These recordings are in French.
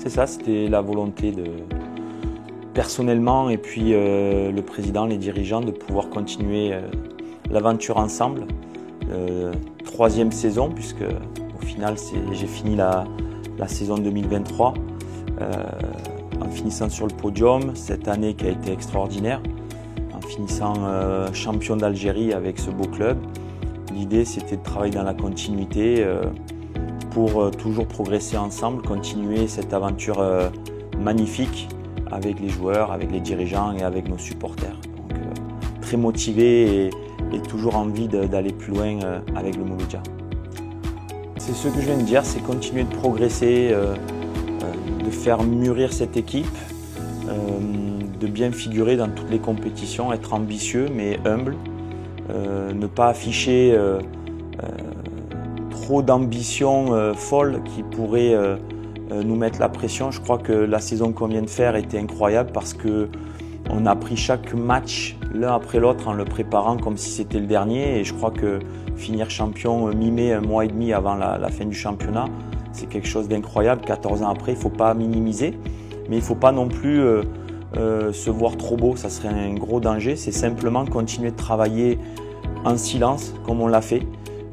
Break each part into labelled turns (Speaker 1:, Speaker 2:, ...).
Speaker 1: C'est ça, c'était la volonté personnellement et puis le président, les dirigeants, de pouvoir continuer l'aventure ensemble. Troisième saison, puisque au final j'ai fini la saison 2023 en finissant sur le podium, cette année qui a été extraordinaire, en finissant champion d'Algérie avec ce beau club. L'idée, c'était de travailler dans la continuité pour toujours progresser ensemble, continuer cette aventure magnifique avec les joueurs, avec les dirigeants et avec nos supporters. Donc, très motivé et toujours envie d'aller plus loin avec le Mouloudia. C'est ce que je viens de dire, c'est continuer de progresser, de faire mûrir cette équipe, de bien figurer dans toutes les compétitions, être ambitieux mais humble, ne pas afficher trop d'ambition folle qui pourrait nous mettre la pression. Je crois que la saison qu'on vient de faire était incroyable parce qu'on a pris chaque match l'un après l'autre en le préparant comme si c'était le dernier. Et je crois que finir champion mi-mai, un mois et demi avant la fin du championnat, c'est quelque chose d'incroyable. 14 ans après, il ne faut pas minimiser, mais il ne faut pas non plus se voir trop beau. Ça serait un gros danger. C'est simplement continuer de travailler en silence comme on l'a fait,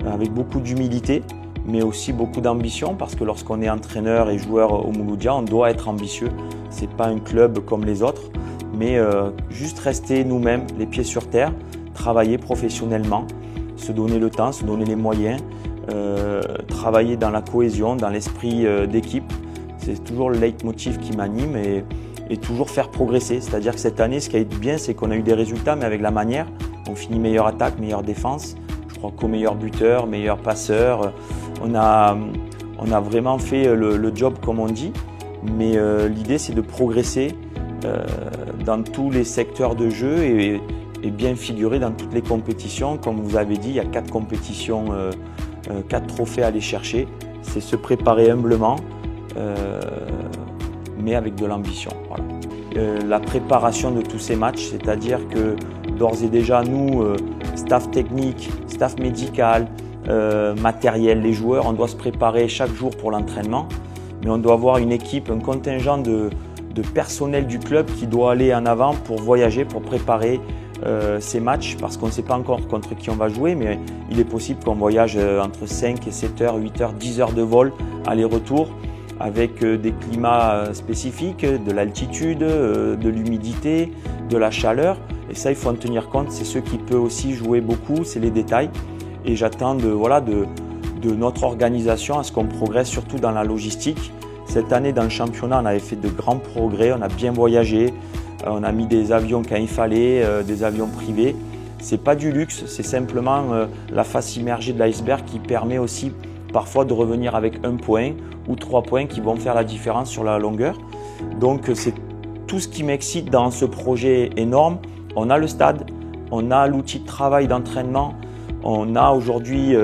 Speaker 1: avec beaucoup d'humilité, mais aussi beaucoup d'ambition, parce que lorsqu'on est entraîneur et joueur au Mouloudia, on doit être ambitieux. Ce n'est pas un club comme les autres, mais juste rester nous-mêmes, les pieds sur terre, travailler professionnellement, se donner le temps, se donner les moyens, travailler dans la cohésion, dans l'esprit d'équipe. C'est toujours le leitmotiv qui m'anime et toujours faire progresser. C'est-à-dire que cette année, ce qui a été bien, c'est qu'on a eu des résultats, mais avec la manière. On finit meilleure attaque, meilleure défense. Je crois qu'au meilleur buteur, meilleur passeur, on a vraiment fait le job comme on dit. Mais l'idée, c'est de progresser dans tous les secteurs de jeu et bien figurer dans toutes les compétitions. Comme vous avez dit, il y a 4 compétitions, 4 trophées à aller chercher. C'est se préparer humblement, mais avec de l'ambition. Voilà. La préparation de tous ces matchs, c'est-à-dire que d'ores et déjà, nous, staff technique, staff médical, matériel, les joueurs, on doit se préparer chaque jour pour l'entraînement, mais on doit avoir une équipe, un contingent de personnel du club qui doit aller en avant pour voyager, pour préparer ces matchs, parce qu'on ne sait pas encore contre qui on va jouer, mais il est possible qu'on voyage entre 5 et 7 heures, 8 heures, 10 heures de vol, aller-retour, avec des climats spécifiques, de l'altitude, de l'humidité, de la chaleur. Et ça, il faut en tenir compte. C'est ce qui peut aussi jouer beaucoup, c'est les détails. Et j'attends de notre organisation à ce qu'on progresse, surtout dans la logistique. Cette année, dans le championnat, on avait fait de grands progrès. On a bien voyagé. On a mis des avions quand il fallait, des avions privés. C'est pas du luxe, c'est simplement la face immergée de l'iceberg qui permet aussi parfois de revenir avec 1 point ou 3 points qui vont faire la différence sur la longueur. Donc c'est tout ce qui m'excite dans ce projet énorme. On a le stade, on a l'outil de travail d'entraînement, on a aujourd'hui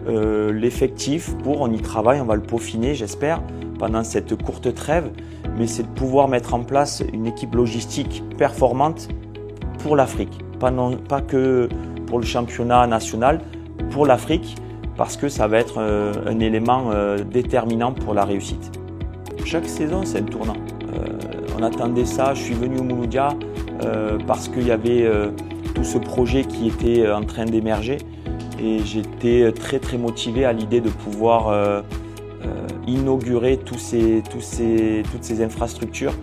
Speaker 1: l'effectif on y travaille, on va le peaufiner j'espère pendant cette courte trêve, mais c'est de pouvoir mettre en place une équipe logistique performante pour l'Afrique, pas que pour le championnat national, pour l'Afrique, parce que ça va être un élément déterminant pour la réussite. Chaque saison, c'est un tournant. On attendait ça, je suis venu au Mouloudia parce qu'il y avait tout ce projet qui était en train d'émerger et j'étais très très motivé à l'idée de pouvoir inaugurer toutes ces infrastructures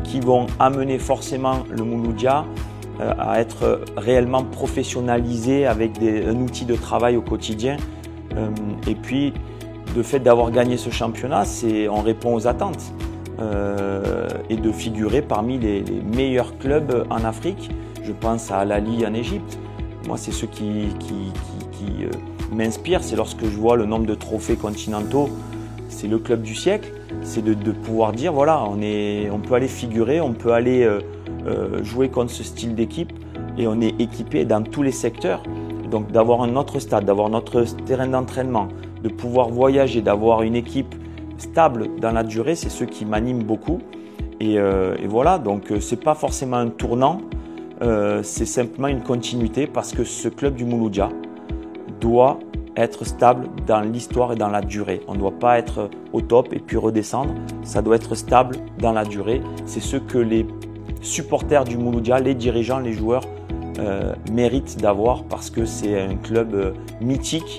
Speaker 1: qui vont amener forcément le Mouloudia à être réellement professionnalisé avec un outil de travail au quotidien. Et puis, le fait d'avoir gagné ce championnat, on répond aux attentes et de figurer parmi les meilleurs clubs en Afrique. Je pense à Al Ahly en Égypte. Moi, c'est ce qui m'inspire, c'est lorsque je vois le nombre de trophées continentaux. C'est le club du siècle, c'est de pouvoir dire voilà, on peut aller figurer, on peut aller jouer contre ce style d'équipe et on est équipé dans tous les secteurs. Donc d'avoir un autre stade, d'avoir notre terrain d'entraînement, de pouvoir voyager, d'avoir une équipe stable dans la durée, c'est ce qui m'anime beaucoup. Et voilà, donc c'est pas forcément un tournant, c'est simplement une continuité parce que ce club du Mouloudia doit être stable dans l'histoire et dans la durée. On ne doit pas être au top et puis redescendre. Ça doit être stable dans la durée. C'est ce que les supporters du Mouloudia, les dirigeants, les joueurs méritent d'avoir parce que c'est un club mythique.